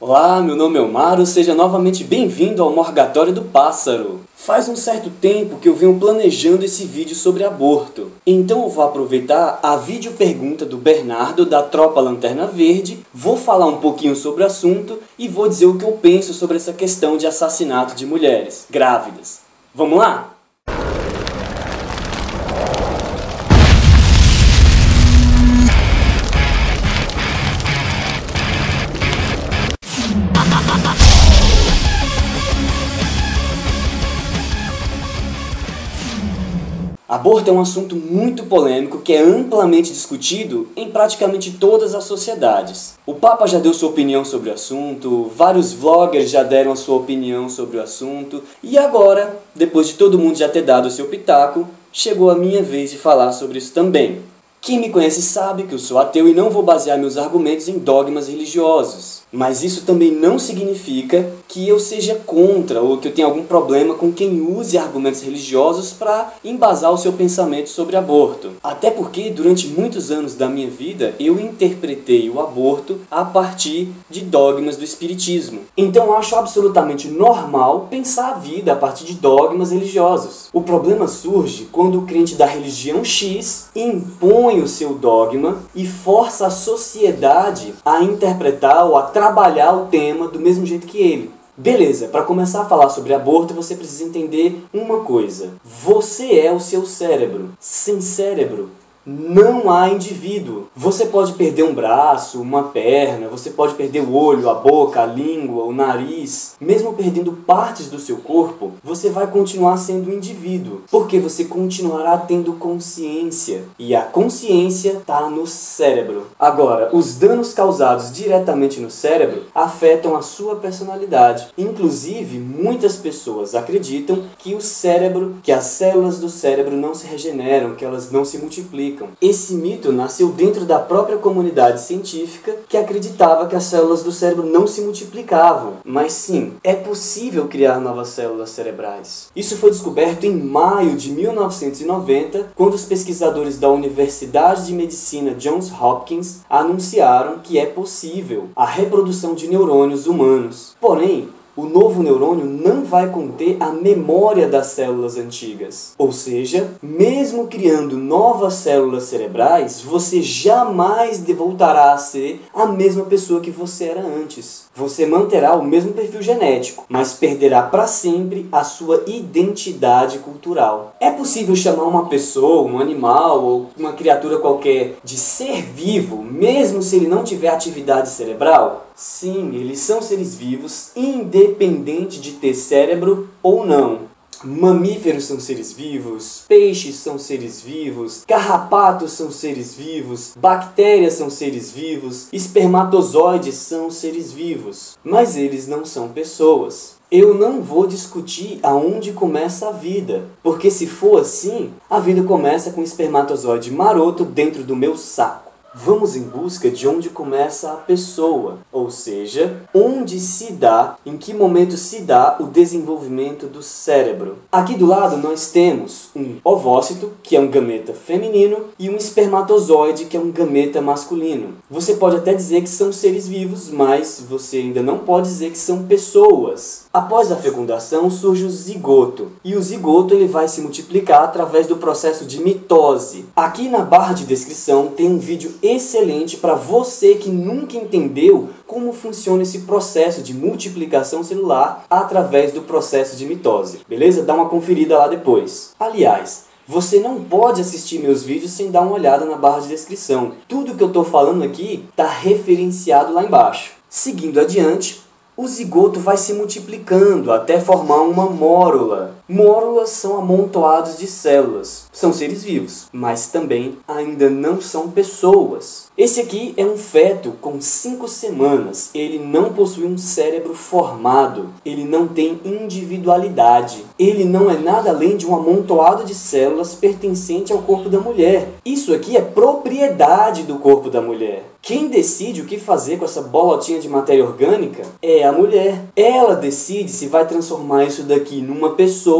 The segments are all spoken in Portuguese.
Olá, meu nome é Omaro, seja novamente bem-vindo ao Morgatório do Pássaro. Faz um certo tempo que eu venho planejando esse vídeo sobre aborto, então eu vou aproveitar a videopergunta do Bernardo da Tropa Lanterna Verde, vou falar um pouquinho sobre o assunto e vou dizer o que eu penso sobre essa questão de assassinato de mulheres grávidas. Vamos lá? Aborto é um assunto muito polêmico que é amplamente discutido em praticamente todas as sociedades. O Papa já deu sua opinião sobre o assunto, vários vloggers já deram a sua opinião sobre o assunto, e agora, depois de todo mundo já ter dado o seu pitaco, chegou a minha vez de falar sobre isso também. Quem me conhece sabe que eu sou ateu e não vou basear meus argumentos em dogmas religiosos. Mas isso também não significa que eu seja contra ou que eu tenha algum problema com quem use argumentos religiosos para embasar o seu pensamento sobre aborto. Até porque durante muitos anos da minha vida eu interpretei o aborto a partir de dogmas do espiritismo. Então eu acho absolutamente normal pensar a vida a partir de dogmas religiosos. O problema surge quando o crente da religião X impõe o seu dogma e força a sociedade a interpretar ou a trabalhar o tema do mesmo jeito que ele. Beleza, para começar a falar sobre aborto, você precisa entender uma coisa. Você é o seu cérebro. Sem cérebro, não há indivíduo. Você pode perder um braço, uma perna, você pode perder o olho, a boca, a língua, o nariz. Mesmo perdendo partes do seu corpo, você vai continuar sendo um indivíduo, porque você continuará tendo consciência. E a consciência está no cérebro. Agora, os danos causados diretamente no cérebro afetam a sua personalidade. Inclusive, muitas pessoas acreditam que o cérebro, que as células do cérebro não se regeneram, que elas não se multiplicam. Esse mito nasceu dentro da própria comunidade científica que acreditava que as células do cérebro não se multiplicavam. Mas sim, é possível criar novas células cerebrais. Isso foi descoberto em maio de 1990, quando os pesquisadores da Universidade de Medicina Johns Hopkins anunciaram que é possível a reprodução de neurônios humanos. Porém, o novo neurônio não vai conter a memória das células antigas. Ou seja, mesmo criando novas células cerebrais, você jamais voltará a ser a mesma pessoa que você era antes. Você manterá o mesmo perfil genético, mas perderá para sempre a sua identidade cultural. É possível chamar uma pessoa, um animal ou uma criatura qualquer de ser vivo, mesmo se ele não tiver atividade cerebral? Sim, eles são seres vivos, independente de ter cérebro ou não. Mamíferos são seres vivos, peixes são seres vivos, carrapatos são seres vivos, bactérias são seres vivos, espermatozoides são seres vivos, mas eles não são pessoas. Eu não vou discutir aonde começa a vida, porque se for assim, a vida começa com um espermatozoide maroto dentro do meu saco. Vamos em busca de onde começa a pessoa, ou seja, onde se dá, em que momento se dá o desenvolvimento do cérebro. Aqui do lado nós temos um ovócito, que é um gameta feminino, e um espermatozoide, que é um gameta masculino. Você pode até dizer que são seres vivos, mas você ainda não pode dizer que são pessoas. Após a fecundação surge o zigoto, e o zigoto ele vai se multiplicar através do processo de mitose. Aqui na barra de descrição tem um vídeo excelente para você que nunca entendeu como funciona esse processo de multiplicação celular através do processo de mitose. Beleza? Dá uma conferida lá depois. Aliás, você não pode assistir meus vídeos sem dar uma olhada na barra de descrição. Tudo que eu estou falando aqui está referenciado lá embaixo. Seguindo adiante, o zigoto vai se multiplicando até formar uma mórula. Mórulas são amontoados de células. São seres vivos, mas também ainda não são pessoas. Esse aqui é um feto com 5 semanas. Ele não possui um cérebro formado. Ele não tem individualidade. Ele não é nada além de um amontoado de células pertencente ao corpo da mulher. Isso aqui é propriedade do corpo da mulher. Quem decide o que fazer com essa bolotinha de matéria orgânica é a mulher. Ela decide se vai transformar isso daqui numa pessoa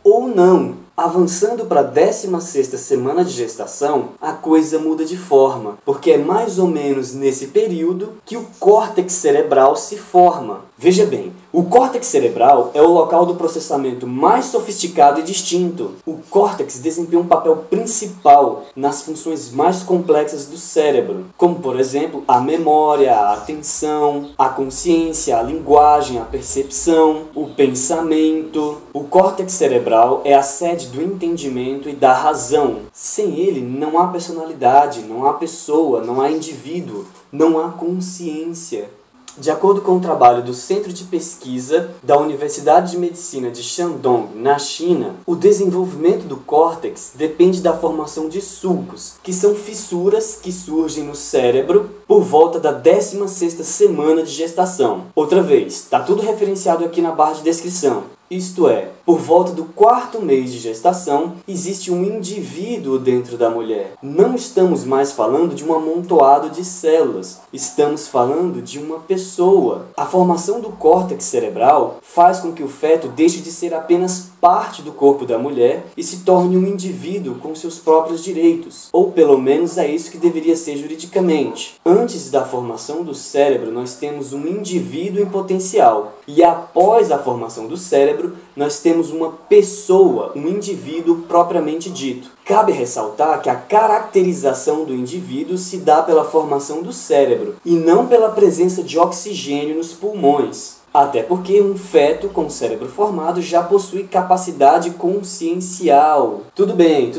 ou não. Avançando para a 16ª semana de gestação, a coisa muda de forma, porque é mais ou menos nesse período que o córtex cerebral se forma. Veja bem, o córtex cerebral é o local do processamento mais sofisticado e distinto. O córtex desempenha um papel principal nas funções mais complexas do cérebro, como por exemplo a memória, a atenção, a consciência, a linguagem, a percepção, o pensamento. O córtex cerebral é a sede do entendimento e da razão. Sem ele não há personalidade, não há pessoa, não há indivíduo, não há consciência. De acordo com o trabalho do Centro de Pesquisa da Universidade de Medicina de Shandong, na China, o desenvolvimento do córtex depende da formação de sulcos, que são fissuras que surgem no cérebro por volta da 16ª semana de gestação. Outra vez, está tudo referenciado aqui na barra de descrição. Isto é, por volta do 4º mês de gestação, existe um indivíduo dentro da mulher. Não estamos mais falando de um amontoado de células, estamos falando de uma pessoa. A formação do córtex cerebral faz com que o feto deixe de ser apenas parte do corpo da mulher e se torne um indivíduo com seus próprios direitos, ou pelo menos é isso que deveria ser juridicamente. Antes da formação do cérebro, nós temos um indivíduo em potencial, e após a formação do cérebro, nós temos uma pessoa, um indivíduo propriamente dito. Cabe ressaltar que a caracterização do indivíduo se dá pela formação do cérebro e não pela presença de oxigênio nos pulmões. Até porque um feto com cérebro formado já possui capacidade consciencial. Tudo bem.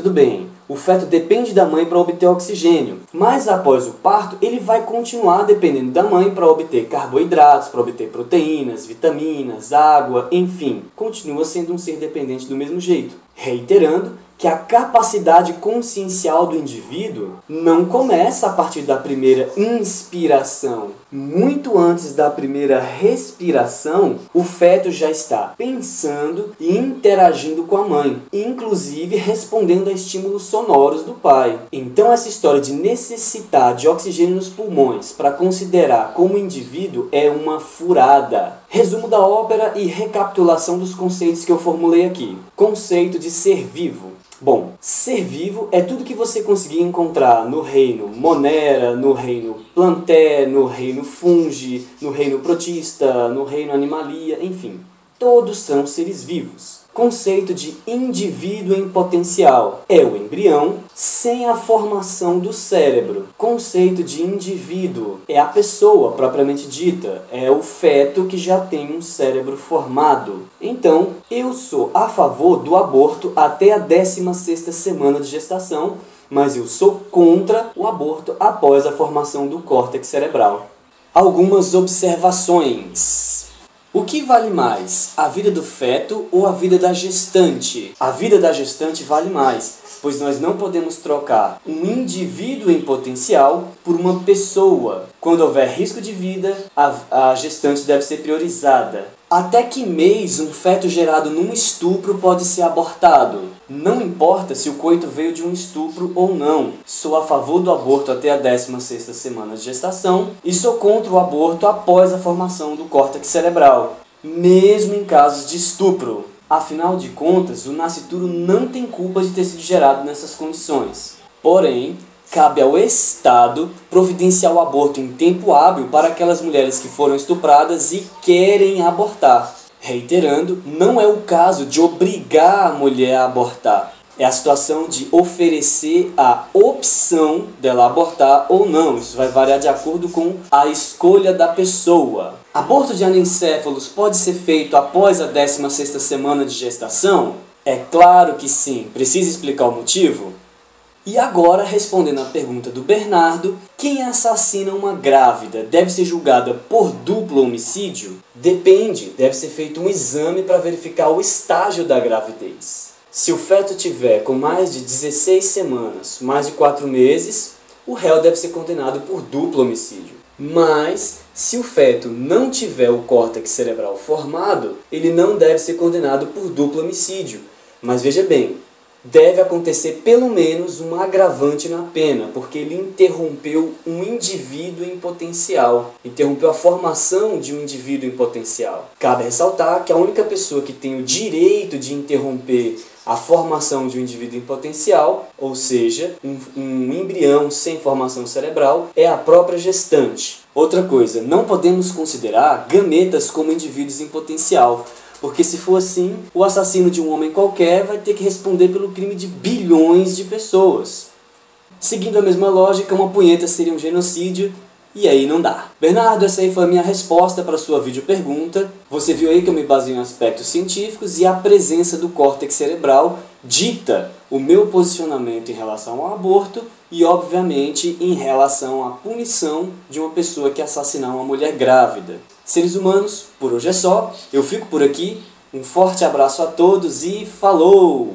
O feto depende da mãe para obter oxigênio, mas após o parto ele vai continuar dependendo da mãe para obter carboidratos, para obter proteínas, vitaminas, água, enfim, continua sendo um ser dependente do mesmo jeito. Reiterando que a capacidade consciencial do indivíduo não começa a partir da primeira inspiração. Muito antes da primeira respiração, o feto já está pensando e interagindo com a mãe, inclusive respondendo a estímulos sonoros do pai. Então essa história de necessitar de oxigênio nos pulmões para considerar como indivíduo é uma furada. Resumo da ópera e recapitulação dos conceitos que eu formulei aqui. Conceito de ser vivo. Bom, ser vivo é tudo que você conseguir encontrar no reino Monera, no reino Plantae, no reino Fungi, no reino Protista, no reino Animalia, enfim. Todos são seres vivos. Conceito de indivíduo em potencial é o embrião sem a formação do cérebro. Conceito de indivíduo é a pessoa propriamente dita, é o feto que já tem um cérebro formado. Então, eu sou a favor do aborto até a 16ª semana de gestação, mas eu sou contra o aborto após a formação do córtex cerebral. Algumas observações. O que vale mais, a vida do feto ou a vida da gestante? A vida da gestante vale mais, pois nós não podemos trocar um indivíduo em potencial por uma pessoa. Quando houver risco de vida, a gestante deve ser priorizada. Até que mês um feto gerado num estupro pode ser abortado? Não importa se o coito veio de um estupro ou não. Sou a favor do aborto até a 16ª semana de gestação e sou contra o aborto após a formação do córtex cerebral, mesmo em casos de estupro. Afinal de contas, o nascituro não tem culpa de ter sido gerado nessas condições. Porém, cabe ao Estado providenciar o aborto em tempo hábil para aquelas mulheres que foram estupradas e querem abortar. Reiterando, não é o caso de obrigar a mulher a abortar. É a situação de oferecer a opção dela abortar ou não. Isso vai variar de acordo com a escolha da pessoa. Aborto de anencéfalos pode ser feito após a 16ª semana de gestação? É claro que sim. Precisa explicar o motivo? E agora, respondendo à pergunta do Bernardo, quem assassina uma grávida deve ser julgada por duplo homicídio? Depende, deve ser feito um exame para verificar o estágio da gravidez. Se o feto tiver com mais de 16 semanas, mais de 4 meses, o réu deve ser condenado por duplo homicídio. Mas, se o feto não tiver o córtex cerebral formado, ele não deve ser condenado por duplo homicídio. Mas veja bem, deve acontecer pelo menos um agravante na pena, porque ele interrompeu um indivíduo em potencial, interrompeu a formação de um indivíduo em potencial. Cabe ressaltar que a única pessoa que tem o direito de interromper a formação de um indivíduo em potencial, ou seja, um embrião sem formação cerebral, é a própria gestante. Outra coisa, não podemos considerar gametas como indivíduos em potencial, porque se for assim, o assassino de um homem qualquer vai ter que responder pelo crime de bilhões de pessoas. Seguindo a mesma lógica, uma punheta seria um genocídio, e aí não dá. Bernardo, essa aí foi a minha resposta para a sua videopergunta. Você viu aí que eu me baseio em aspectos científicos e a presença do córtex cerebral dita o meu posicionamento em relação ao aborto e, obviamente, em relação à punição de uma pessoa que assassinar uma mulher grávida. Seres humanos, por hoje é só. Eu fico por aqui. Um forte abraço a todos e falou!